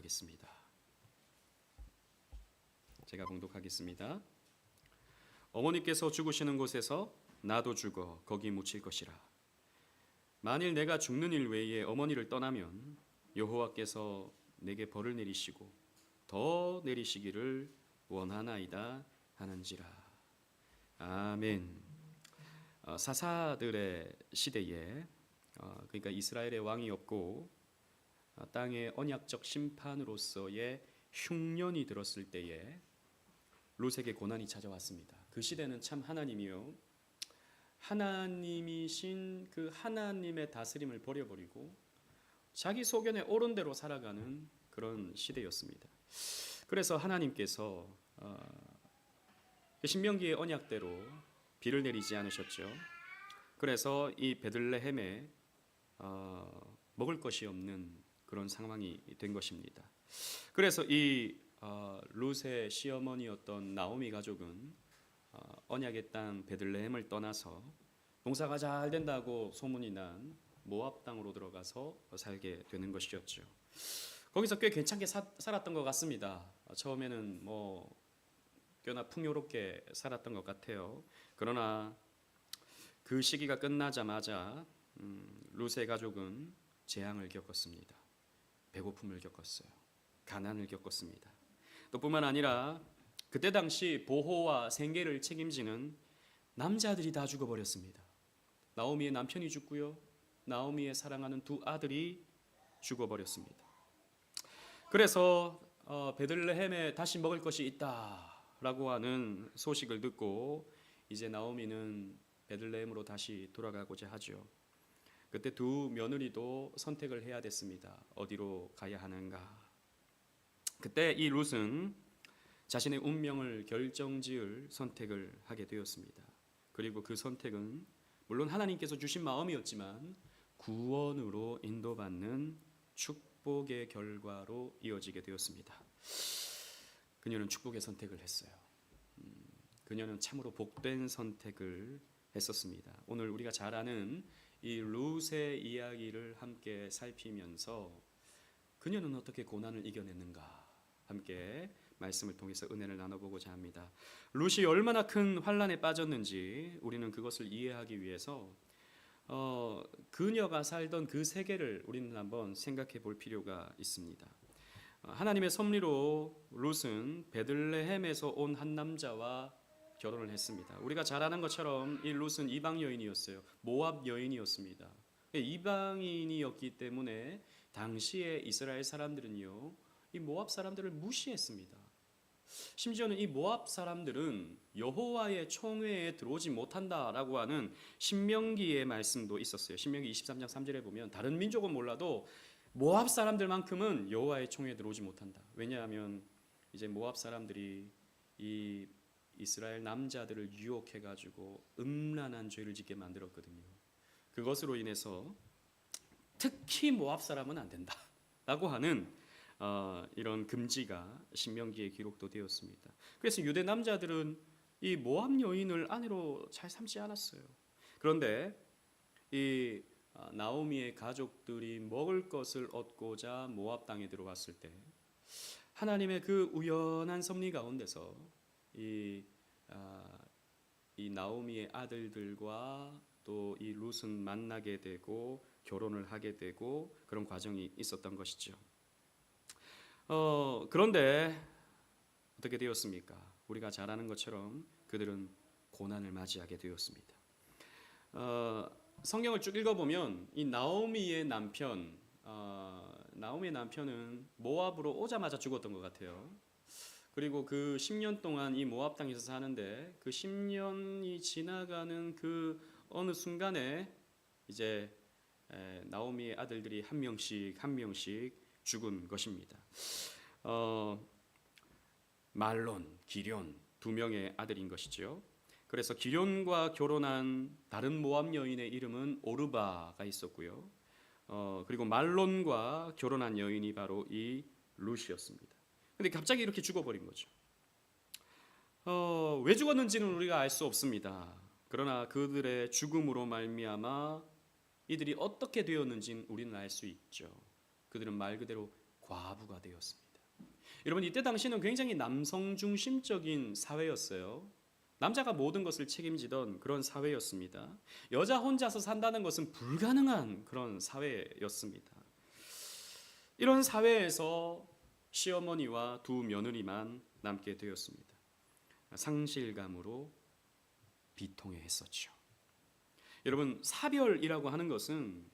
봉독하겠습니다. 제가 봉독하겠습니다. 어머니께서 죽으시는 곳에서 나도 죽어 거기 묻힐 것이라. 만일 내가 죽는 일 외에 어머니를 떠나면 여호와께서 내게 벌을 내리시고 더 내리시기를 원하나이다 하는지라. 아멘. 사사들의 시대에 그러니까 이스라엘의 왕이 없고 땅의 언약적 심판으로서의 흉년이 들었을 때에 롯에게 고난이 찾아왔습니다. 그 시대는 참 하나님이신 그 하나님의 다스림을 버려버리고 자기 소견에 옳은 대로 살아가는 그런 시대였습니다. 그래서 하나님께서 신명기의 언약대로 비를 내리지 않으셨죠. 그래서 이 베들레헴에 먹을 것이 없는 그런 상황이 된 것입니다. 그래서 이 롯의 시어머니였던 나오미 가족은 언약의 땅 베들레헴을 떠나서 농사가 잘 된다고 소문이 난 모압 땅으로 들어가서 살게 되는 것이었죠. 거기서 꽤 괜찮게 살았던 것 같습니다. 처음에는 꽤나 풍요롭게 살았던 것 같아요. 그러나 그 시기가 끝나자마자 롯의 가족은 재앙을 겪었습니다. 배고픔을 겪었어요. 가난을 겪었습니다. 또 뿐만 아니라 그때 당시 보호와 생계를 책임지는 남자들이 다 죽어버렸습니다. 나오미의 남편이 죽고요. 나오미의 사랑하는 두 아들이 죽어버렸습니다. 그래서 베들레헴에 다시 먹을 것이 있다라고 하는 소식을 듣고 이제 나오미는 베들레헴으로 다시 돌아가고자 하죠. 그때 두 며느리도 선택을 해야 됐습니다. 어디로 가야 하는가. 그때 이 롯은 자신의 운명을 결정지을 선택을 하게 되었습니다. 그리고 그 선택은 물론 하나님께서 주신 마음이었지만 구원으로 인도받는 축복의 결과로 이어지게 되었습니다. 그녀는 축복의 선택을 했어요. 그녀는 참으로 복된 선택을 했었습니다. 오늘 우리가 잘 아는 이 롯의 이야기를 함께 살피면서 그녀는 어떻게 고난을 이겨냈는가 함께 말씀을 통해서 은혜를 나눠보고자 합니다. 롯이 얼마나 큰 환난에 빠졌는지 우리는 그것을 이해하기 위해서 그녀가 살던 그 세계를 우리는 한번 생각해 볼 필요가 있습니다. 하나님의 섭리로 롯은 베들레헴에서 온 한 남자와 결혼을 했습니다. 우리가 잘 아는 것처럼 이 롯은 이방 여인이었어요. 모압 여인이었습니다. 이방인이었기 때문에 당시에 이스라엘 사람들은요, 이 모압 사람들을 무시했습니다. 심지어는 이 모압 사람들은 여호와의 총회에 들어오지 못한다라고 하는 신명기의 말씀도 있었어요. 신명기 23장 3절에 보면 다른 민족은 몰라도 모압 사람들만큼은 여호와의 총회에 들어오지 못한다. 왜냐하면 이제 모압 사람들이 이 이스라엘 남자들을 유혹해가지고 음란한 죄를 짓게 만들었거든요. 그것으로 인해서 특히 모압 사람은 안 된다라고 하는 이런 금지가 신명기에 기록도 되었습니다. 그래서 유대 남자들은 이 모압 여인을 아내로 잘 삼지 않았어요. 그런데 이 나오미의 가족들이 먹을 것을 얻고자 모압 땅에 들어왔을 때 하나님의 그 우연한 섭리 가운데서 이 나오미의 아들들과 또 이 롯은 만나게 되고 결혼을 하게 되고 그런 과정이 있었던 것이죠. 그런데 어떻게 되었습니까? 우리가 잘 아는 것처럼 그들은 고난을 맞이하게 되었습니다. 성경을 쭉 읽어보면 이 나오미의 남편은 모압으로 오자마자 죽었던 것 같아요. 그리고 그 10년 동안 이 모압 땅에서 사는데 그 10년이 지나가는 그 어느 순간에 이제 나오미의 아들들이 한 명씩 죽은 것입니다. 말론, 기럨 두 명의 아들인 것이죠. 그래서 기럨과 결혼한 다른 모압 여인의 이름은 오르바가 있었고요. 그리고 말론과 결혼한 여인이 바로 이 룻이었습니다. 근데 갑자기 이렇게 죽어버린 거죠. 왜 죽었는지는 우리가 알 수 없습니다. 그러나 그들의 죽음으로 말미암아 이들이 어떻게 되었는지는 우리는 알 수 있죠. 그들은 말 그대로 과부가 되었습니다. 여러분, 이때 당시는 굉장히 남성 중심적인 사회였어요. 남자가 모든 것을 책임지던 그런 사회였습니다. 여자 혼자서 산다는 것은 불가능한 그런 사회였습니다. 이런 사회에서 시어머니와 두 며느리만 남게 되었습니다. 상실감으로 비통해했었죠. 여러분, 사별이라고 하는 것은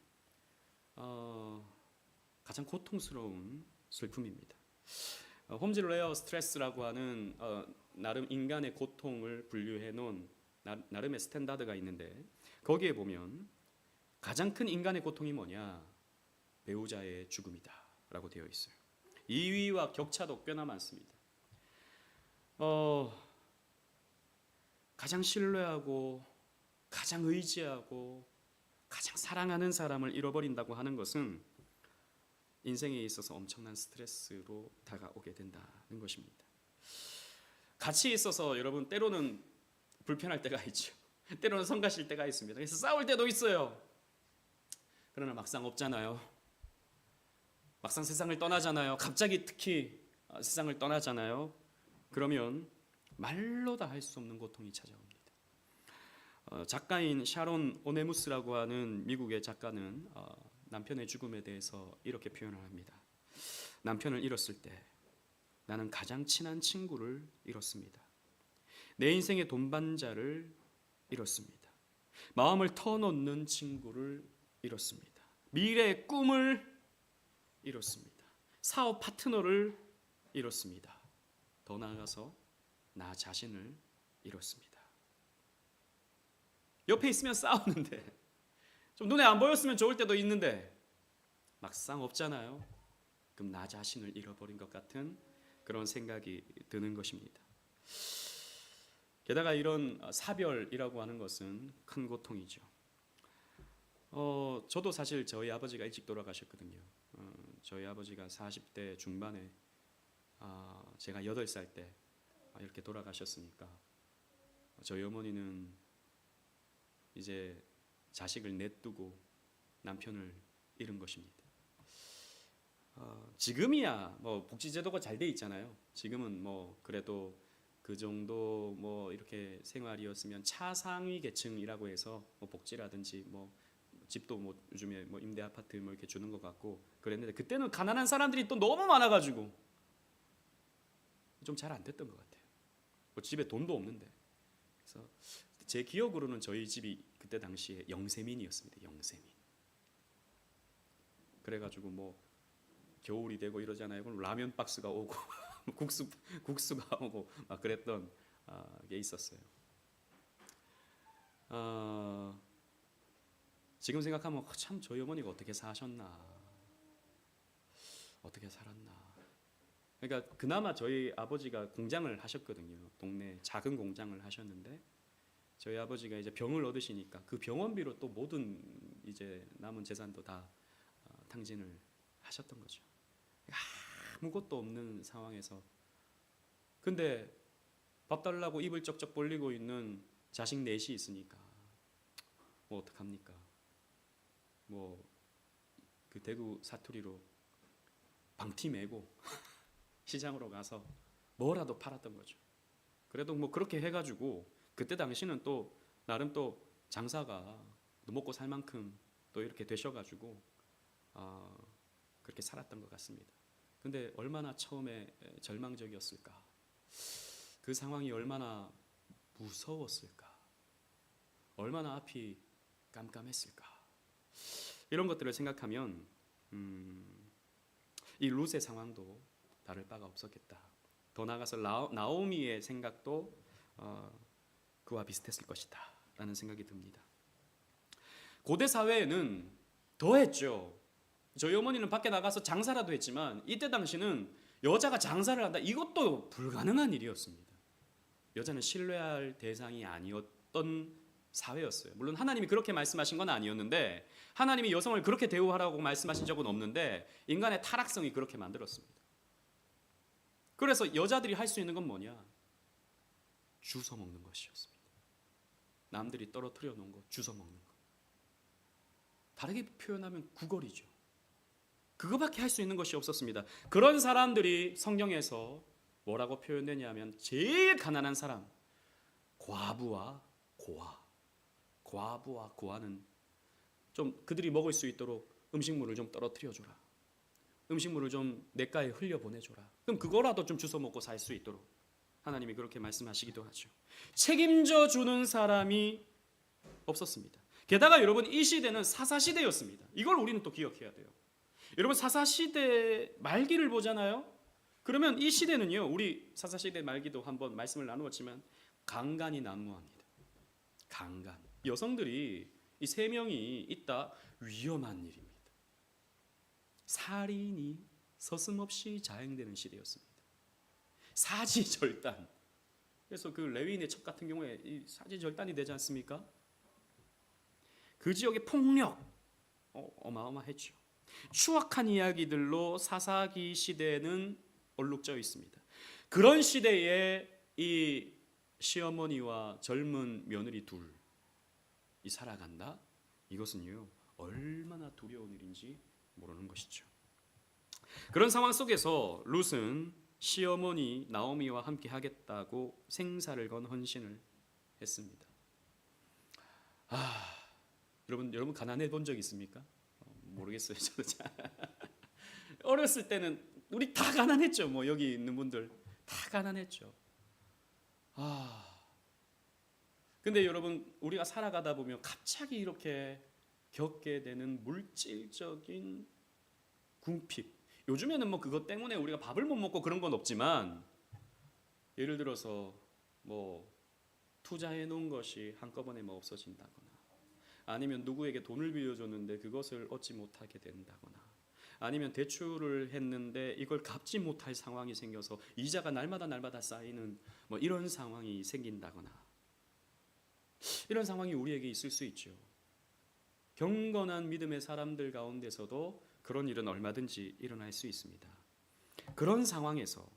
가장 고통스러운 슬픔입니다. 홈즈레어 스트레스라고 하는 나름 인간의 고통을 분류해 놓은 나름의 스탠다드가 있는데, 거기에 보면 가장 큰 인간의 고통이 뭐냐? 배우자의 죽음이다 라고 되어 있어요. 2위와 격차도 꽤나 많습니다. 가장 신뢰하고 가장 의지하고 가장 사랑하는 사람을 잃어버린다고 하는 것은 인생에 있어서 엄청난 스트레스로 다가오게 된다는 것입니다. 같이 있어서 여러분 때로는 불편할 때가 있죠. 때로는 성가실 때가 있습니다. 그래서 싸울 때도 있어요. 그러나 막상 없잖아요. 막상 세상을 떠나잖아요. 갑자기 특히 세상을 떠나잖아요. 그러면 말로 다 할 수 없는 고통이 찾아옵니다. 작가인 샤론 오네무스라고 하는 미국의 작가는 남편의 죽음에 대해서 이렇게 표현을 합니다. 남편을 잃었을 때 나는 가장 친한 친구를 잃었습니다. 내 인생의 동반자를 잃었습니다. 마음을 터놓는 친구를 잃었습니다. 미래의 꿈을 잃었습니다. 사업 파트너를 잃었습니다. 더 나아가서 나 자신을 잃었습니다. 옆에 있으면 싸우는데, 좀 눈에 안 보였으면 좋을 때도 있는데 막상 없잖아요. 그럼 나 자신을 잃어버린 것 같은 그런 생각이 드는 것입니다. 게다가 이런 사별이라고 하는 것은 큰 고통이죠. 저도 사실 저희 아버지가 일찍 돌아가셨거든요. 저희 아버지가 40대 중반에 제가 8살 때 이렇게 돌아가셨으니까 저희 어머니는 이제 자식을 내두고 남편을 잃은 것입니다. 지금이야 뭐 복지제도가 잘 돼 있잖아요. 지금은 뭐 그래도 그 정도 뭐 이렇게 생활이었으면 차상위 계층이라고 해서 뭐 복지라든지 뭐 집도 뭐 요즘에 뭐 임대 아파트 뭐 이렇게 주는 것 같고 그랬는데, 그때는 가난한 사람들이 또 너무 많아가지고 좀 잘 안 됐던 것 같아요. 뭐 집에 돈도 없는데. 그래서 제 기억으로는 저희 집이 그때 당시에 영세민이었습니다. 영세민. 그래가지고 뭐 겨울이 되고 이러잖아요. 그럼 라면 박스가 오고 국수가 오고 막 그랬던 게 있었어요. 지금 생각하면 참 저희 어머니가 어떻게 사셨나, 어떻게 살았나. 그러니까 그나마 저희 아버지가 공장을 하셨거든요. 동네 작은 공장을 하셨는데 저희 아버지가 이제 병을 얻으시니까 그 병원비로 또 모든 이제 남은 재산도 다 탕진을 하셨던 거죠. 아무것도 없는 상황에서, 근데 밥 달라고 입을 쩍쩍 벌리고 있는 자식 넷이 있으니까 뭐 어떡합니까? 뭐 그 대구 사투리로 방티 메고 시장으로 가서 뭐라도 팔았던 거죠. 그래도 뭐 그렇게 해가지고 그때 당시는 또 나름 또 장사가 먹고 살 만큼 또 이렇게 되셔가지고 그렇게 살았던 것 같습니다. 근데 얼마나 처음에 절망적이었을까? 그 상황이 얼마나 무서웠을까? 얼마나 앞이 깜깜했을까? 이런 것들을 생각하면 이 룻의 상황도 다를 바가 없었겠다. 더 나아가서 나오미의 생각도 그와 비슷했을 것이다 라는 생각이 듭니다. 고대 사회에는 더 했죠. 저희 어머니는 밖에 나가서 장사라도 했지만 이때 당시는 여자가 장사를 한다, 이것도 불가능한 일이었습니다. 여자는 신뢰할 대상이 아니었던 사회였어요. 물론 하나님이 그렇게 말씀하신 건 아니었는데, 하나님이 여성을 그렇게 대우하라고 말씀하신 적은 없는데 인간의 타락성이 그렇게 만들었습니다. 그래서 여자들이 할 수 있는 건 뭐냐? 주워 먹는 것이었습니다. 남들이 떨어뜨려 놓은 거 주워 먹는 거. 다르게 표현하면 구걸이죠. 그거밖에 할 수 있는 것이 없었습니다. 그런 사람들이 성경에서 뭐라고 표현되냐면 제일 가난한 사람, 과부와 고아. 과부와 고아는 좀 그들이 먹을 수 있도록 음식물을 좀 떨어뜨려 줘라. 음식물을 좀 냇가에 흘려 보내줘라. 그럼 그거라도 좀 주워 먹고 살 수 있도록 하나님이 그렇게 말씀하시기도 하죠. 책임져 주는 사람이 없었습니다. 게다가 여러분, 이 시대는 사사시대였습니다. 이걸 우리는 또 기억해야 돼요. 여러분, 사사시대 말기를 보잖아요. 그러면 이 시대는요, 우리 사사시대 말기도 한번 말씀을 나누었지만 강간이 난무합니다. 강간. 여성들이 이 3명이 있다, 위험한 일입니다. 살인이 서슴없이 자행되는 시대였습니다. 사지절단. 그래서 그 레위인의 첩 같은 경우에 이 사지절단이 되지 않습니까? 그 지역의 폭력 어마어마했죠. 추악한 이야기들로 사사기 시대는 얼룩져 있습니다. 그런 시대에 이 시어머니와 젊은 며느리 둘이 살아간다? 이것은요, 얼마나 두려운 일인지 모르는 것이죠. 그런 상황 속에서 룻은 시어머니 나오미와 함께 하겠다고 생사를 건 헌신을 했습니다. 여러분 가난해 본 적 있습니까? 모르겠어요. 저도 어렸을 때는 우리 다 가난했죠. 뭐 여기 있는 분들 다 가난했죠. 근데 여러분, 우리가 살아가다 보면 갑자기 이렇게 겪게 되는 물질적인 궁핍. 요즘에는 뭐 그것 때문에 우리가 밥을 못 먹고 그런 건 없지만, 예를 들어서 뭐 투자해 놓은 것이 한꺼번에 뭐 없어진다거나, 아니면 누구에게 돈을 빌려줬는데 그것을 얻지 못하게 된다거나, 아니면 대출을 했는데 이걸 갚지 못할 상황이 생겨서 이자가 날마다 쌓이는 뭐 이런 상황이 생긴다거나, 이런 상황이 우리에게 있을 수 있죠. 경건한 믿음의 사람들 가운데서도 그런 일은 얼마든지 일어날 수 있습니다. 그런 상황에서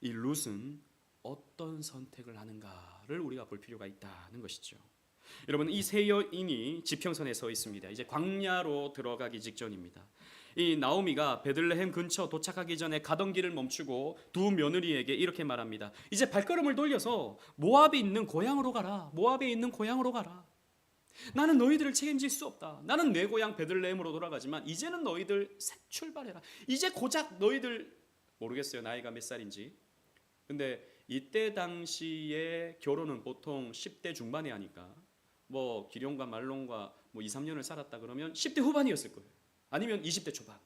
이 룻은 어떤 선택을 하는가를 우리가 볼 필요가 있다는 것이죠. 여러분, 이 세 여인이 지평선에 서 있습니다. 이제 광야로 들어가기 직전입니다. 이 나오미가 베들레헴 근처 도착하기 전에 가던 길을 멈추고 두 며느리에게 이렇게 말합니다. 이제 발걸음을 돌려서 모압에 있는 고향으로 가라. 모압에 있는 고향으로 가라. 나는 너희들을 책임질 수 없다. 나는 내 고향 베들레헴으로 돌아가지만 이제는 너희들 새 출발해라. 이제 고작 너희들, 모르겠어요 나이가 몇 살인지. 근데 이때 당시에 결혼은 보통 10대 중반에 하니까 뭐 기룡과 말론과 뭐 2, 3년을 살았다 그러면 10대 후반이었을 거예요. 아니면 20대 초반.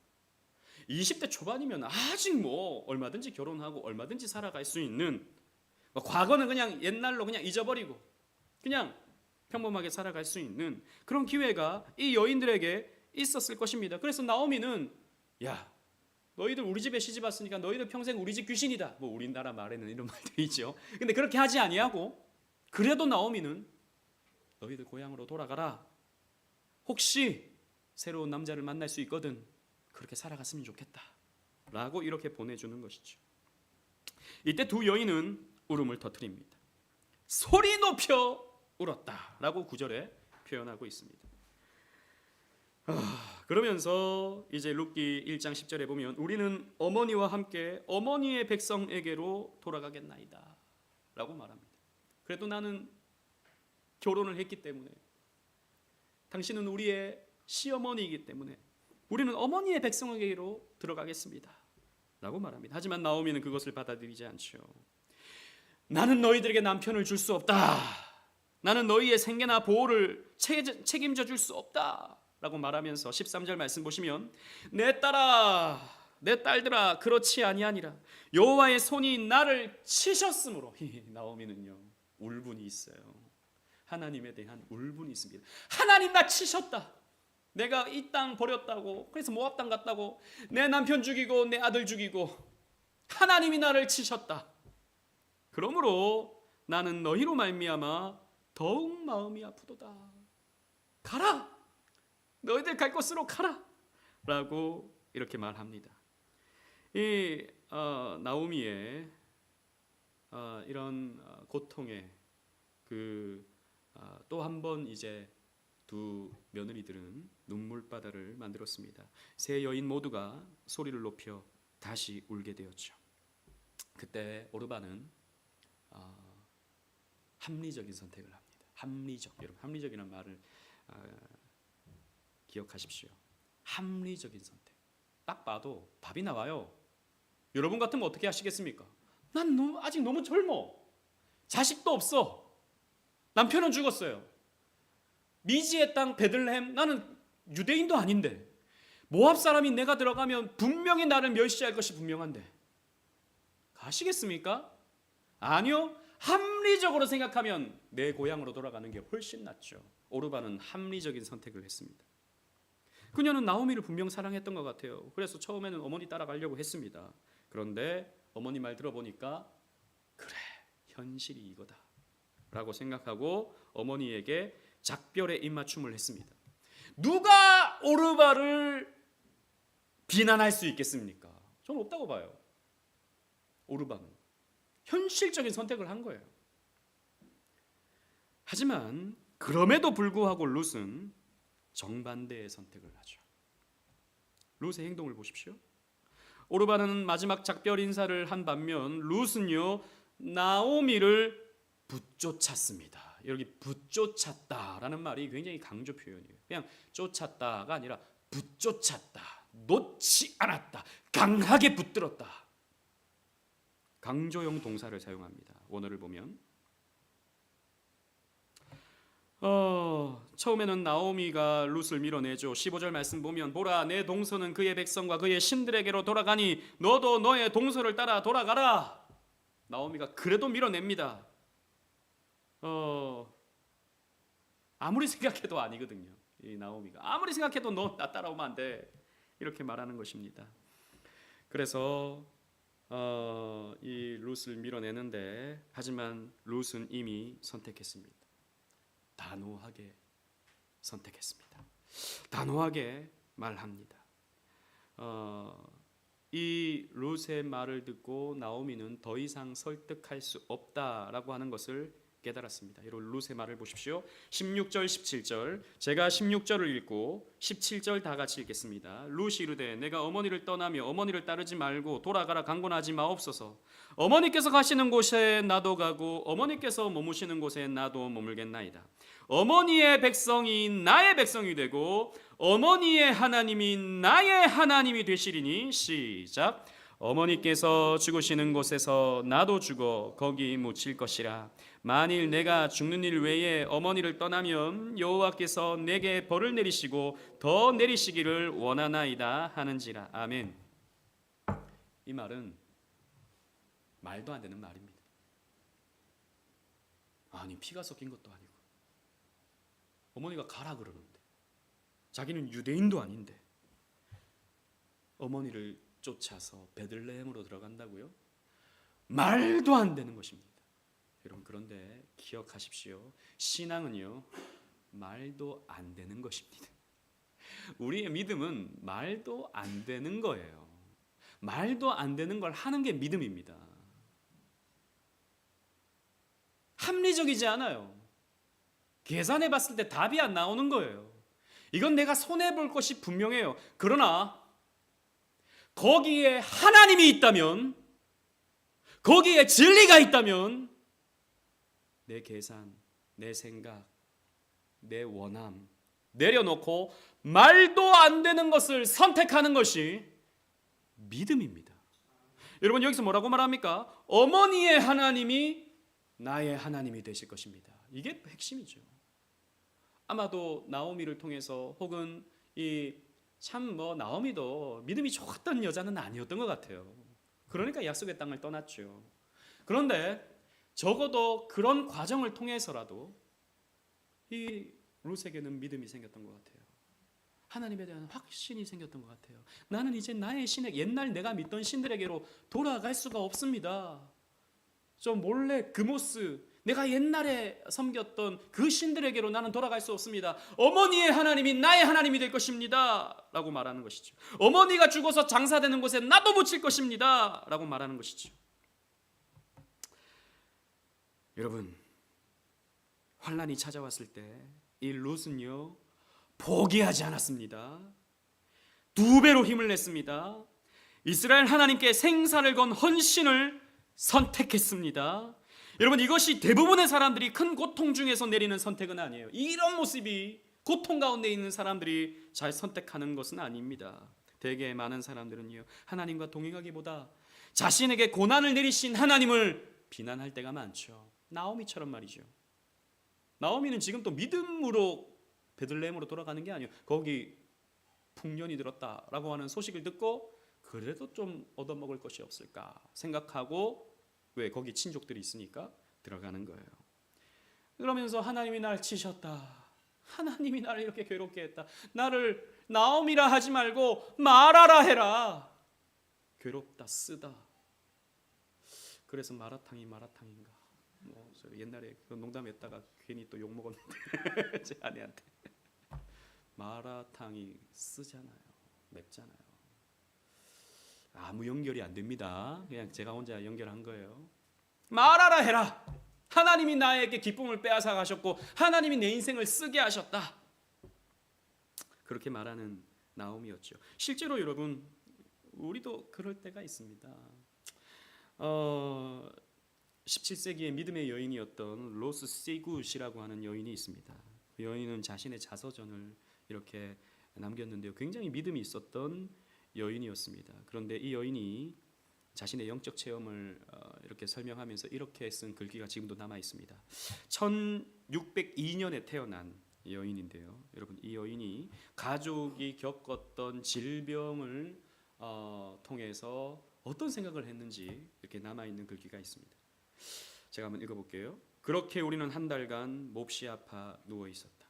20대 초반이면 아직 뭐 얼마든지 결혼하고 얼마든지 살아갈 수 있는, 뭐 과거는 그냥 옛날로 그냥 잊어버리고 그냥 평범하게 살아갈 수 있는 그런 기회가 이 여인들에게 있었을 것입니다. 그래서 나오미는, 야, 너희들 우리 집에 시집 왔으니까 너희들 평생 우리 집 귀신이다. 뭐 우리나라 말에는 이런 말도 있죠. 근데 그렇게 하지 아니하고, 그래도 나오미는 너희들 고향으로 돌아가라. 혹시 새로운 남자를 만날 수 있거든. 그렇게 살아갔으면 좋겠다. 라고 이렇게 보내주는 것이죠. 이때 두 여인은 울음을 터뜨립니다. 소리 높여 울었다. 라고 9절에 표현하고 있습니다. 그러면서 이제 룻기 1장 10절에 보면 우리는 어머니와 함께 어머니의 백성에게로 돌아가겠나이다. 라고 말합니다. 그래도 나는 결혼을 했기 때문에, 당신은 우리의 시어머니이기 때문에 우리는 어머니의 백성에게로 들어가겠습니다. 라고 말합니다. 하지만 나오미는 그것을 받아들이지 않죠. 나는 너희들에게 남편을 줄 수 없다. 나는 너희의 생계나 보호를 책임져 줄 수 없다. 라고 말하면서 13절 말씀 보시면, 내 딸아, 내 딸들아, 그렇지 아니하니라. 여호와의 손이 나를 치셨으므로. 나오미는요, 울분이 있어요. 하나님에 대한 울분이 있습니다. 하나님 나 치셨다. 내가 이 땅 버렸다고, 그래서 모압 땅 갔다고 내 남편 죽이고 내 아들 죽이고 하나님이 나를 치셨다. 그러므로 나는 너희로 말미암아 더욱 마음이 아프도다. 가라. 너희들 갈 곳으로 가라. 라고 이렇게 말합니다. 이 나오미의 이런 고통에 또 한 번 이제 두 며느리들은 눈물바다를 만들었습니다. 세 여인 모두가 소리를 높여 다시 울게 되었죠. 그때 오르반은 합리적인 선택을 합니다. 여러분 합리적이라는 말을 기억하십시오. 합리적인 선택. 딱 봐도 답이 나와요. 여러분 같으면 어떻게 하시겠습니까? 난 아직 너무 젊어. 자식도 없어. 남편은 죽었어요. 미지의 땅 베들레헴, 나는 유대인도 아닌데 모압 사람이 내가 들어가면 분명히 나를 멸시할 것이 분명한데 가시겠습니까? 아니요. 합리적으로 생각하면 내 고향으로 돌아가는 게 훨씬 낫죠. 오르반은 합리적인 선택을 했습니다. 그녀는 나오미를 분명 사랑했던 것 같아요. 그래서 처음에는 어머니 따라가려고 했습니다. 그런데 어머니 말 들어보니까 그래, 현실이 이거다 라고 생각하고 어머니에게 작별의 입맞춤을 했습니다. 누가 오르바를 비난할 수 있겠습니까? 저는 없다고 봐요. 오르바는 현실적인 선택을 한 거예요. 하지만 그럼에도 불구하고 룻은 정반대의 선택을 하죠. 룻의 행동을 보십시오. 오르바는 마지막 작별 인사를 한 반면 룻은요 나오미를 붙쫓았습니다. 여기 붙쫓았다라는 말이 굉장히 강조 표현이에요. 그냥 쫓았다가 아니라 붙쫓았다, 놓지 않았다, 강하게 붙들었다. 강조형 동사를 사용합니다. 원어를 보면 처음에는 나오미가 룻을 밀어내죠. 15절 말씀 보면 보라 내 동서는 그의 백성과 그의 신들에게로 돌아가니 너도 너의 동서를 따라 돌아가라. 나오미가 그래도 밀어냅니다. 아무리 생각해도 아니거든요. 이 나오미가 아무리 생각해도 너 나 따라오면 안 돼 이렇게 말하는 것입니다. 그래서 이 룻을 밀어내는데 하지만 룻은 이미 선택했습니다. 단호하게 선택했습니다. 단호하게 말합니다. 이 룻의 말을 듣고 나오미는 더 이상 설득할 수 없다라고 하는 것을 깨달았습니다. 여러분 룻의 말을 보십시오. 16절 17절 제가 16절을 읽고 17절 다 같이 읽겠습니다. 룻이 이르되 내가 어머니를 떠나며 어머니를 따르지 말고 돌아가라 강권하지 마옵소서. 어머니께서 가시는 곳에 나도 가고 어머니께서 머무시는 곳에 나도 머물겠나이다. 어머니의 백성이 나의 백성이 되고 어머니의 하나님이 나의 하나님이 되시리니. 시작. 어머니께서 죽으시는 곳에서 나도 죽어 거기 묻힐 것이라. 만일 내가 죽는 일 외에 어머니를 떠나면 여호와께서 내게 벌을 내리시고 더 내리시기를 원하나이다 하는지라. 아멘. 이 말은 말도 안 되는 말입니다. 아니 피가 섞인 것도 아니고 어머니가 가라 그러는데 자기는 유대인도 아닌데 어머니를 쫓아서 베들레헴으로 들어간다고요? 말도 안 되는 것입니다. 여러분 그런데 기억하십시오. 신앙은요 말도 안 되는 것입니다. 우리의 믿음은 말도 안 되는 거예요. 말도 안 되는 걸 하는 게 믿음입니다. 합리적이지 않아요. 계산해 봤을 때 답이 안 나오는 거예요. 이건 내가 손해볼 것이 분명해요. 그러나 거기에 하나님이 있다면, 거기에 진리가 있다면 내 계산, 내 생각, 내 원함 내려놓고 말도 안 되는 것을 선택하는 것이 믿음입니다. 여러분 여기서 뭐라고 말합니까? 어머니의 하나님이 나의 하나님이 되실 것입니다. 이게 핵심이죠. 아마도 나오미를 통해서 혹은 나오미도 믿음이 좋았던 여자는 아니었던 것 같아요. 그러니까 약속의 땅을 떠났죠. 그런데 적어도 그런 과정을 통해서라도 이 룻에게는 믿음이 생겼던 것 같아요. 하나님에 대한 확신이 생겼던 것 같아요. 나는 이제 나의 신에게, 옛날 내가 믿던 신들에게로 돌아갈 수가 없습니다. 저 몰래 그모스, 내가 옛날에 섬겼던 그 신들에게로 나는 돌아갈 수 없습니다. 어머니의 하나님이 나의 하나님이 될 것입니다 라고 말하는 것이죠. 어머니가 죽어서 장사되는 곳에 나도 묻힐 것입니다 라고 말하는 것이죠. 여러분, 환난이 찾아왔을 때 이 롯은요 포기하지 않았습니다. 2배로 힘을 냈습니다. 이스라엘 하나님께 생사를 건 헌신을 선택했습니다. 여러분, 이것이 대부분의 사람들이 큰 고통 중에서 내리는 선택은 아니에요. 이런 모습이 고통 가운데 있는 사람들이 잘 선택하는 것은 아닙니다. 대개 많은 사람들은요 하나님과 동행하기보다 자신에게 고난을 내리신 하나님을 비난할 때가 많죠. 나오미처럼 말이죠. 나오미는 지금 또 믿음으로 베들레헴으로 돌아가는 게 아니에요. 거기 풍년이 들었다라고 하는 소식을 듣고 그래도 좀 얻어먹을 것이 없을까 생각하고, 왜 거기 친족들이 있으니까 들어가는 거예요. 그러면서 하나님이 날 치셨다, 하나님이 나를 이렇게 괴롭게 했다, 나를 나오미라 하지 말고 마라라 해라, 괴롭다 쓰다. 그래서 마라탕인가, 뭐 옛날에 그런 농담했다가 괜히 또 욕 먹었는데 제 아내한테. 마라탕이 쓰잖아요, 맵잖아요. 아무 연결이 안 됩니다. 그냥 제가 혼자 연결한 거예요. 말하라 해라, 하나님이 나에게 기쁨을 빼앗아 가셨고 하나님이 내 인생을 쓰게 하셨다, 그렇게 말하는 나오미였죠. 실제로 여러분, 우리도 그럴 때가 있습니다. 17세기의 믿음의 여인이었던 로스 세굿이라고 하는 여인이 있습니다. 그 여인은 자신의 자서전을 이렇게 남겼는데요, 굉장히 믿음이 있었던 여인이었습니다. 그런데 이 여인이 자신의 영적 체험을 이렇게 설명하면서 이렇게 쓴 글귀가 지금도 남아 있습니다. 1602년에 태어난 여인인데요, 여러분, 이 여인이 가족이 겪었던 질병을 통해서 어떤 생각을 했는지 이렇게 남아 있는 글귀가 있습니다. 제가 한번 읽어볼게요. 그렇게 우리는 한 달간 몹시 아파 누워 있었다.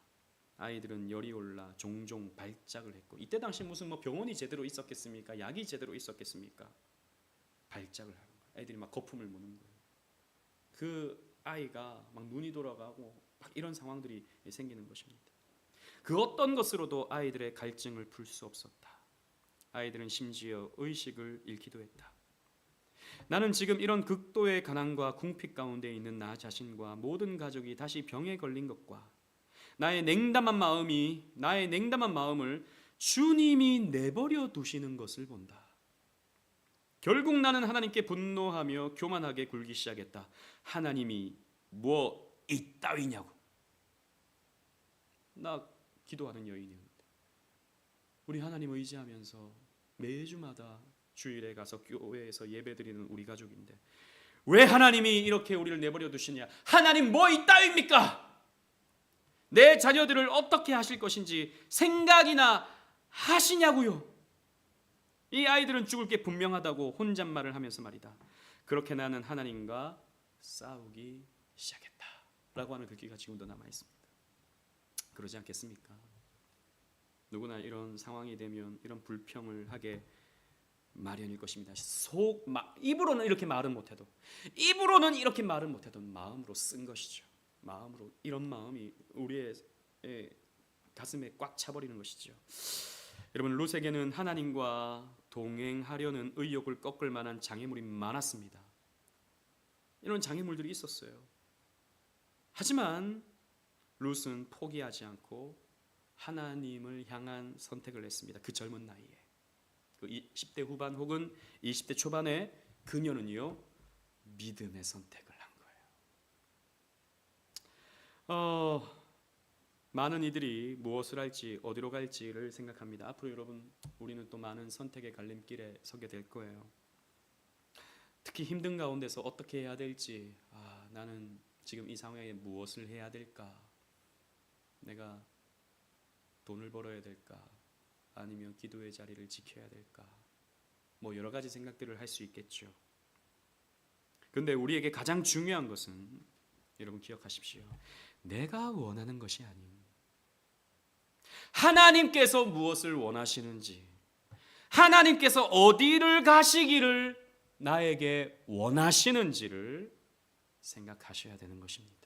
아이들은 열이 올라 종종 발작을 했고, 이때 당시 무슨 뭐 병원이 제대로 있었겠습니까? 약이 제대로 있었겠습니까? 발작을 하는 거예요. 애들이 막 거품을 무는 거예요. 그 아이가 막 눈이 돌아가고 막 이런 상황들이 생기는 것입니다. 그 어떤 것으로도 아이들의 갈증을 풀 수 없었다. 아이들은 심지어 의식을 잃기도 했다. 나는 지금 이런 극도의 가난과 궁핍 가운데 있는 나 자신과 모든 가족이 다시 병에 걸린 것과 나의 냉담한 마음을 주님이 내버려 두시는 것을 본다. 결국 나는 하나님께 분노하며 교만하게 굴기 시작했다. 하나님이 뭐 이따위냐고. 나 기도하는 여인이었는데, 우리 하나님 의지하면서 매주마다 주일에 가서 교회에서 예배드리는 우리 가족인데 왜 하나님이 이렇게 우리를 내버려 두시냐? 하나님 뭐 이따위입니까? 내 자녀들을 어떻게 하실 것인지 생각이나 하시냐고요. 이 아이들은 죽을 게 분명하다고 혼잣말을 하면서 말이다. 그렇게 나는 하나님과 싸우기 시작했다 라고 하는 글귀가 지금도 남아 있습니다. 그러지 않겠습니까? 누구나 이런 상황이 되면 이런 불평을 하게 마련일 것입니다. 입으로는 이렇게 말은 못해도 마음으로 쓴 것이죠. 마음으로, 이런 마음이 우리의 가슴에 꽉 차버리는 것이죠. 여러분, 롯에게는 하나님과 동행하려는 의욕을 꺾을 만한 장애물이 많았습니다. 이런 장애물들이 있었어요. 하지만 롯은 포기하지 않고 하나님을 향한 선택을 했습니다. 그 젊은 나이에, 그 10대 후반 혹은 20대 초반에 그녀는요 믿음의 선택을 한 거예요. 많은 이들이 무엇을 할지 어디로 갈지를 생각합니다. 앞으로 여러분, 우리는 또 많은 선택의 갈림길에 서게 될 거예요. 특히 힘든 가운데서 어떻게 해야 될지, 나는 지금 이 상황에 무엇을 해야 될까? 내가 돈을 벌어야 될까? 아니면 기도의 자리를 지켜야 될까? 뭐 여러 가지 생각들을 할 수 있겠죠. 근데 우리에게 가장 중요한 것은, 여러분 기억하십시오, 내가 원하는 것이 아닌 하나님께서 무엇을 원하시는지, 하나님께서 어디를 가시기를 나에게 원하시는지를 생각하셔야 되는 것입니다.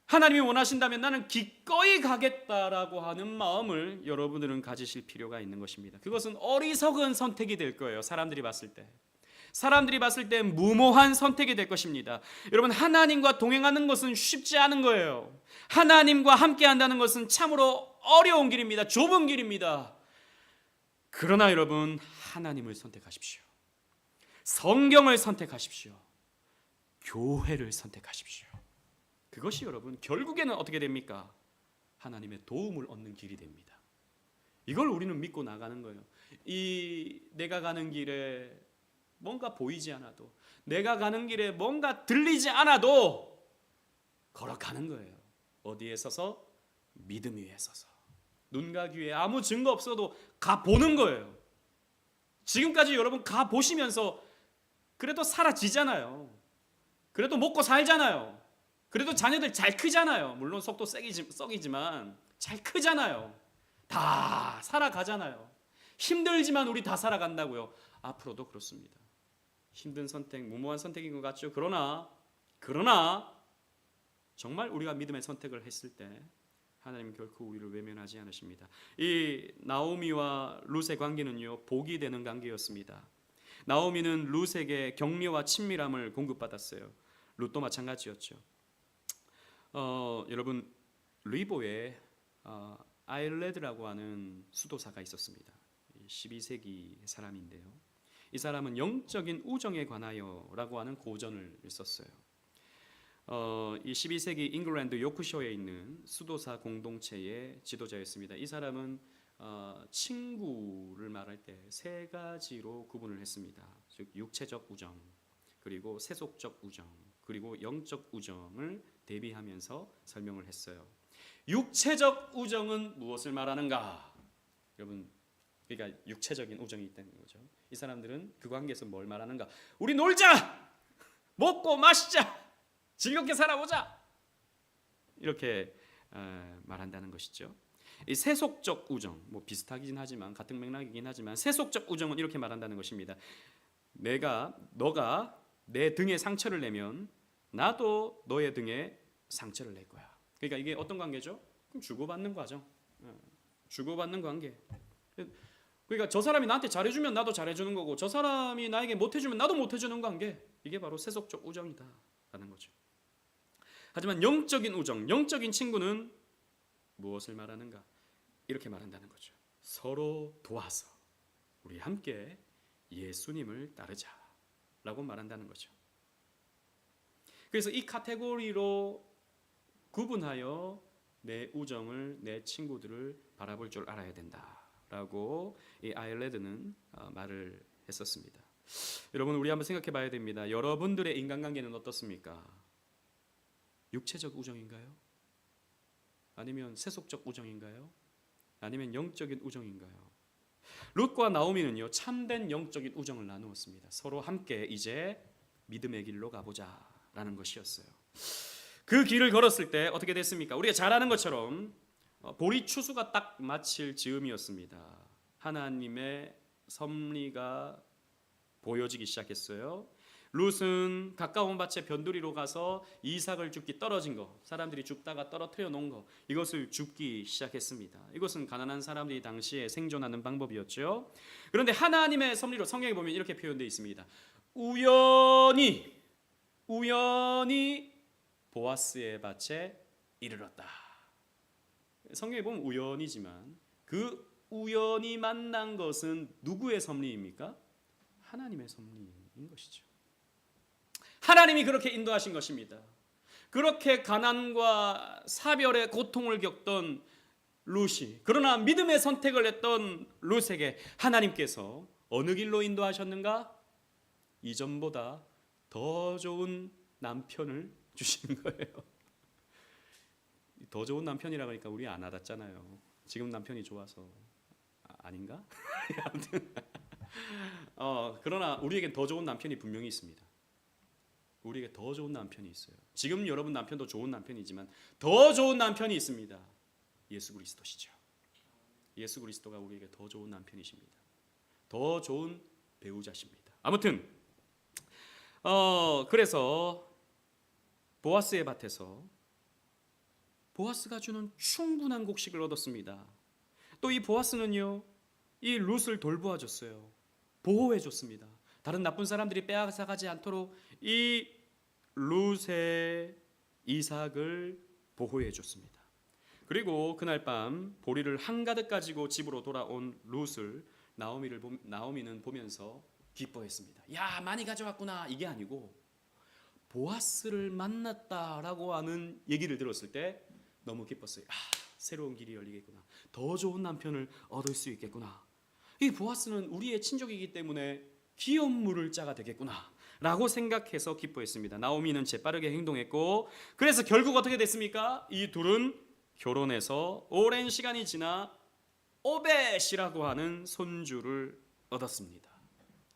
하나님이 원하신다면 나는 기꺼이 가겠다라고 하는 마음을 여러분들은 가지실 필요가 있는 것입니다. 그것은 어리석은 선택이 될 거예요. 사람들이 봤을 때 사람들이 봤을 때 무모한 선택이 될 것입니다. 여러분, 하나님과 동행하는 것은 쉽지 않은 거예요. 하나님과 함께 한다는 것은 참으로 어려운 길입니다. 좁은 길입니다. 그러나 여러분, 하나님을 선택하십시오. 성경을 선택하십시오. 교회를 선택하십시오. 그것이 여러분 결국에는 어떻게 됩니까? 하나님의 도움을 얻는 길이 됩니다. 이걸 우리는 믿고 나가는 거예요. 이 내가 가는 길에 뭔가 보이지 않아도, 내가 가는 길에 뭔가 들리지 않아도 걸어가는 거예요. 어디에 서서? 믿음 위에 서서. 눈과 귀에 아무 증거 없어도 가보는 거예요. 지금까지 여러분 가보시면서 그래도 사라지잖아요. 그래도 먹고 살잖아요. 그래도 자녀들 잘 크잖아요. 물론 속도 썩이지만 잘 크잖아요. 다 살아가잖아요. 힘들지만 우리 다 살아간다고요. 앞으로도 그렇습니다. 힘든 선택, 무모한 선택인 것 같죠. 그러나 정말 우리가 믿음의 선택을 했을 때 하나님 결코 우리를 외면하지 않으십니다. 이 나오미와 룻의 관계는요, 복이 되는 관계였습니다. 나오미는 룻에게 격려와 친밀함을 공급받았어요. 룻도 마찬가지였죠. 여러분, 리보에 아일레드라고 하는 수도사가 있었습니다. 12세기 사람인데요. 이 사람은 영적인 우정에 관하여라고 하는 고전을 썼어요. 이 12세기 잉글랜드 요크셔에 있는 수도사 공동체의 지도자였습니다. 이 사람은 친구를 말할 때 세 가지로 구분을 했습니다. 즉 육체적 우정, 그리고 세속적 우정, 그리고 영적 우정을 대비하면서 설명을 했어요. 육체적 우정은 무엇을 말하는가? 여러분, 그러니까 육체적인 우정이 있다는 거죠. 이 사람들은 그 관계에서 뭘 말하는가? 우리 놀자! 먹고 마시자! 즐겁게 살아보자! 이렇게 말한다는 것이죠. 이 세속적 우정, 뭐 비슷하긴 하지만 같은 맥락이긴 하지만 세속적 우정은 이렇게 말한다는 것입니다. 너가 내 등에 상처를 내면 나도 너의 등에 상처를 낼 거야. 그러니까 이게 어떤 관계죠? 그럼 주고받는 과정, 주고받는 관계. 그러니까 저 사람이 나한테 잘해주면 나도 잘해주는 거고, 저 사람이 나에게 못해주면 나도 못해주는 관계. 이게 바로 세속적 우정이다라는 거죠. 하지만 영적인 우정, 영적인 친구는 무엇을 말하는가? 이렇게 말한다는 거죠. 서로 도와서 우리 함께 예수님을 따르자라고 말한다는 거죠. 그래서 이 카테고리로 구분하여 내 우정을, 내 친구들을 바라볼 줄 알아야 된다라고 이 아일레드는 말을 했었습니다. 여러분, 우리 한번 생각해 봐야 됩니다. 여러분들의 인간관계는 어떻습니까? 육체적 우정인가요? 아니면 세속적 우정인가요? 아니면 영적인 우정인가요? 룻과 나오미는요, 참된 영적인 우정을 나누었습니다. 서로 함께 이제 믿음의 길로 가보자라는 것이었어요. 그 길을 걸었을 때 어떻게 됐습니까? 우리가 잘 아는 것처럼 보리 추수가 딱 마칠 즈음이었습니다. 하나님의 섭리가 보여지기 시작했어요. 룻은 가까운 밭에 변두리로 가서 이삭을 줍기, 떨어진 거, 사람들이 줍다가 떨어뜨려 놓은 거, 이것을 줍기 시작했습니다. 이것은 가난한 사람들이 당시에 생존하는 방법이었죠. 그런데 하나님의 섭리로 성경에 보면 이렇게 표현되어 있습니다. 우연히 보아스의 밭에 이르렀다. 성경에 보면 우연이지만 그 우연히 만난 것은 누구의 섭리입니까? 하나님의 섭리인 것이죠. 하나님이 그렇게 인도하신 것입니다. 그렇게 가난과 사별의 고통을 겪던 룻이, 그러나 믿음의 선택을 했던 룻에게 하나님께서 어느 길로 인도하셨는가? 이전보다 더 좋은 남편을 주신 거예요. 더 좋은 남편이라고 하니까 우리 안 알았잖아요. 지금 남편이 좋아서. 아닌가? 아무튼 그러나 우리에겐 더 좋은 남편이 분명히 있습니다. 우리에게 더 좋은 남편이 있어요. 지금 여러분 남편도 좋은 남편이지만 더 좋은 남편이 있습니다. 예수 그리스도시죠. 예수 그리스도가 우리에게 더 좋은 남편이십니다. 더 좋은 배우자십니다. 아무튼 그래서 보아스의 밭에서 보아스가 주는 충분한 곡식을 얻었습니다. 또 이 보아스는요, 이 룻을 돌보아줬어요. 보호해줬습니다. 다른 나쁜 사람들이 빼앗아가지 않도록 이 룻의 이삭을 보호해 줬습니다. 그리고 그날 밤 보리를 한가득 가지고 집으로 돌아온 룻을 나오미는 보면서 기뻐했습니다. 야, 많이 가져왔구나. 이게 아니고 보아스를 만났다라고 하는 얘기를 들었을 때 너무 기뻤어요. 아, 새로운 길이 열리겠구나. 더 좋은 남편을 얻을 수 있겠구나. 이 보아스는 우리의 친족이기 때문에 기업 물을 자가 되겠구나 라고 생각해서 기뻐했습니다. 나오미는 재빠르게 행동했고, 그래서 결국 어떻게 됐습니까? 이 둘은 결혼해서 오랜 시간이 지나 오벳이라고 하는 손주를 얻었습니다.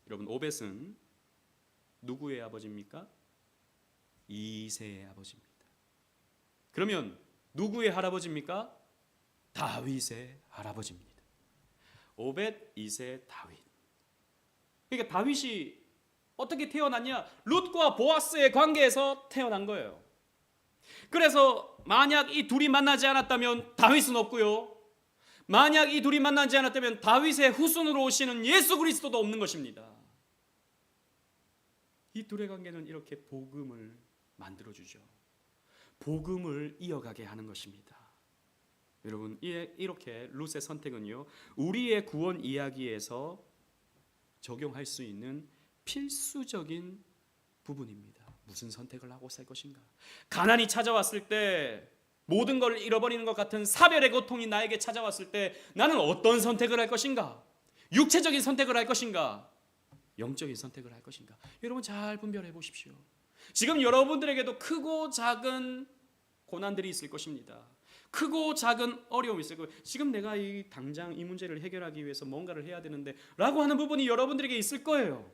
여러분, 오벳은 누구의 아버지입니까? 이새의 아버지입니다. 그러면 누구의 할아버지입니까? 다윗의 할아버지입니다. 오벳, 이새, 다윗. 그러니까 다윗이 어떻게 태어났냐? 룻과 보아스의 관계에서 태어난 거예요. 그래서 만약 이 둘이 만나지 않았다면 다윗은 없고요, 만약 이 둘이 만나지 않았다면 다윗의 후손으로 오시는 예수 그리스도도 없는 것입니다. 이 둘의 관계는 이렇게 복음을 만들어주죠. 복음을 이어가게 하는 것입니다. 여러분, 이렇게 룻의 선택은요, 우리의 구원 이야기에서 적용할 수 있는 필수적인 부분입니다. 무슨 선택을 하고 살 것인가? 가난이 찾아왔을 때, 모든 걸 잃어버리는 것 같은 사별의 고통이 나에게 찾아왔을 때 나는 어떤 선택을 할 것인가? 육체적인 선택을 할 것인가? 영적인 선택을 할 것인가? 여러분, 잘 분별해 보십시오. 지금 여러분들에게도 크고 작은 고난들이 있을 것입니다. 크고 작은 어려움이 있을 거예요. 지금 내가 당장 이 문제를 해결하기 위해서 뭔가를 해야 되는데 라고 하는 부분이 여러분들에게 있을 거예요.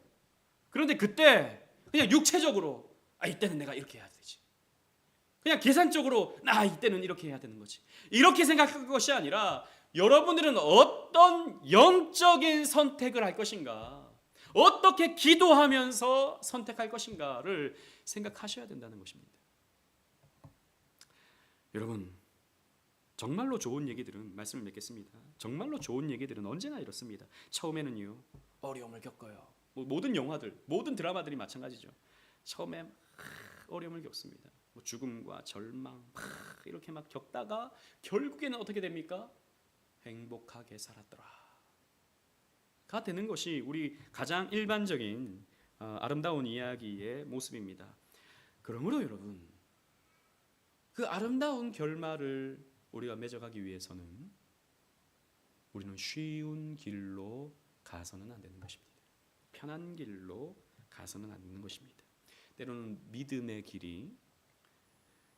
그런데 그때 그냥 육체적으로 이때는 내가 이렇게 해야 되지, 그냥 계산적으로 이때는 이렇게 해야 되는 거지, 이렇게 생각할 것이 아니라 여러분들은 어떤 영적인 선택을 할 것인가, 어떻게 기도하면서 선택할 것인가를 생각하셔야 된다는 것입니다. 여러분, 정말로 좋은 얘기들은, 말씀을 맺겠습니다, 정말로 좋은 얘기들은 언제나 이렇습니다. 처음에는요 어려움을 겪어요. 모든 영화들, 모든 드라마들이 마찬가지죠. 처음에 어려움을 겪습니다. 죽음과 절망 이렇게 막 겪다가 결국에는 어떻게 됩니까? 행복하게 살았더라 가 되는 것이 우리 가장 일반적인 아름다운 이야기의 모습입니다. 그러므로 여러분, 그 아름다운 결말을 우리가 맺어가기 위해서는 우리는 쉬운 길로 가서는 안 되는 것입니다. 편한 길로 가서는 안 되는 것입니다. 때로는 믿음의 길이,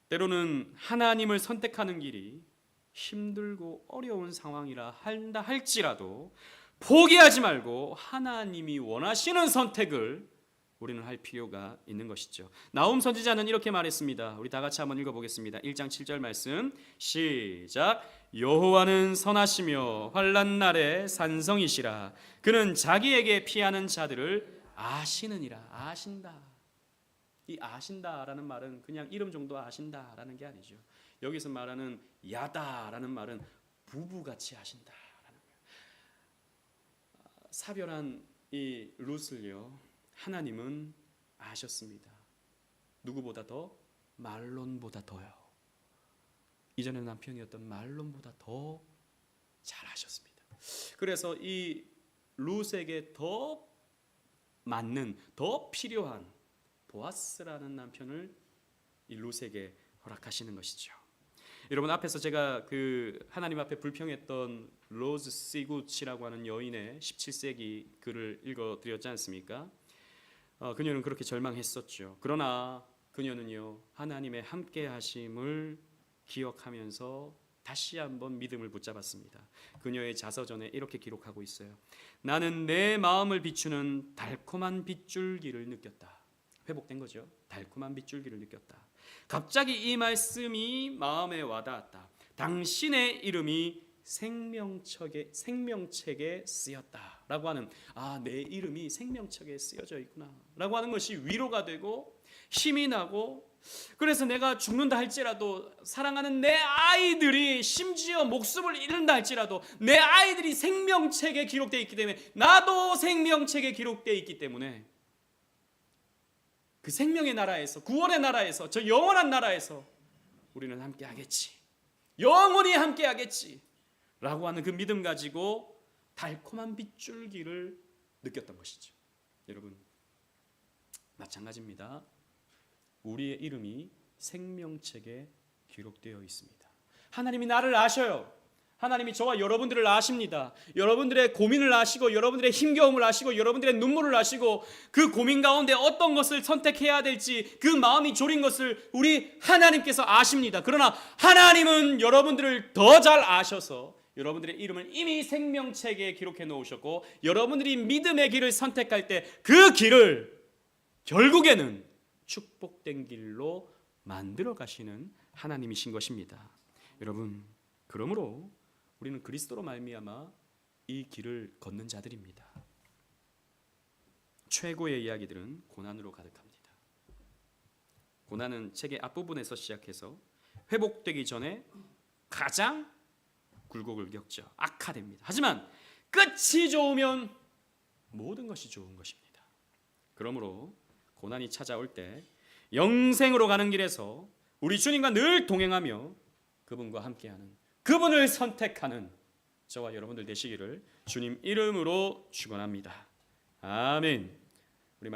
때로는 하나님을 선택하는 길이 힘들고 어려운 상황이라 한다 할지라도 포기하지 말고 하나님이 원하시는 선택을 우리는 할 필요가 있는 것이죠. 나훔 선지자는 이렇게 말했습니다. 우리 다 같이 한번 읽어보겠습니다. 1장 7절 말씀 시작. 여호와는 선하시며 환난 날에 산성이시라. 그는 자기에게 피하는 자들을 아시느니라. 아신다. 이 아신다라는 말은 그냥 이름 정도 아신다라는 게 아니죠. 여기서 말하는 야다라는 말은 부부같이 아신다라는 거예요. 사별한 이 룻을요, 하나님은 아셨습니다. 누구보다 더? 말론보다 더요. 이전에 남편이었던 말론보다 더 잘 아셨습니다. 그래서 이 룻에게 더 맞는, 더 필요한 보아스라는 남편을 이 룻에게 허락하시는 것이죠. 여러분, 앞에서 제가 그 하나님 앞에 불평했던 로즈 시구치라고 하는 여인의 17세기 글을 읽어드렸지 않습니까? 그녀는 그렇게 절망했었죠. 그러나 그녀는요, 하나님의 함께하심을 기억하면서 다시 한번 믿음을 붙잡았습니다. 그녀의 자서전에 이렇게 기록하고 있어요. 나는 내 마음을 비추는 달콤한 빗줄기를 느꼈다. 회복된 거죠. 달콤한 빗줄기를 느꼈다. 갑자기 이 말씀이 마음에 와닿았다. 당신의 이름이 생명책에 쓰였다라고 하는, 내 이름이 생명책에 쓰여져 있구나라고 하는 것이 위로가 되고 힘이 나고, 그래서 내가 죽는다 할지라도 사랑하는 내 아이들이 심지어 목숨을 잃는다 할지라도 내 아이들이 생명책에 기록되어 있기 때문에, 나도 생명책에 기록되어 있기 때문에 그 생명의 나라에서, 구원의 나라에서, 저 영원한 나라에서 우리는 함께 하겠지, 영원히 함께 하겠지 라고 하는 그 믿음 가지고 달콤한 빗줄기를 느꼈던 것이죠. 여러분, 마찬가지입니다. 우리의 이름이 생명책에 기록되어 있습니다. 하나님이 나를 아셔요. 하나님이 저와 여러분들을 아십니다. 여러분들의 고민을 아시고, 여러분들의 힘겨움을 아시고, 여러분들의 눈물을 아시고, 그 고민 가운데 어떤 것을 선택해야 될지 그 마음이 졸인 것을 우리 하나님께서 아십니다. 그러나 하나님은 여러분들을 더 잘 아셔서 여러분들의 이름을 이미 생명책에 기록해 놓으셨고, 여러분들이 믿음의 길을 선택할 때 그 길을 결국에는 축복된 길로 만들어 가시는 하나님이신 것입니다. 여러분, 그러므로 우리는 그리스도로 말미암아 이 길을 걷는 자들입니다. 최고의 이야기들은 고난으로 가득합니다. 고난은 책의 앞부분에서 시작해서 회복되기 전에 가장 굴곡을 겪죠. 악화됩니다. 하지만 끝이 좋으면 모든 것이 좋은 것입니다. 그러므로 고난이 찾아올 때 영생으로 가는 길에서 우리 주님과 늘 동행하며 그분과 함께하는, 그분을 선택하는 저와 여러분들 되시기를 주님 이름으로 축원합니다. 아멘.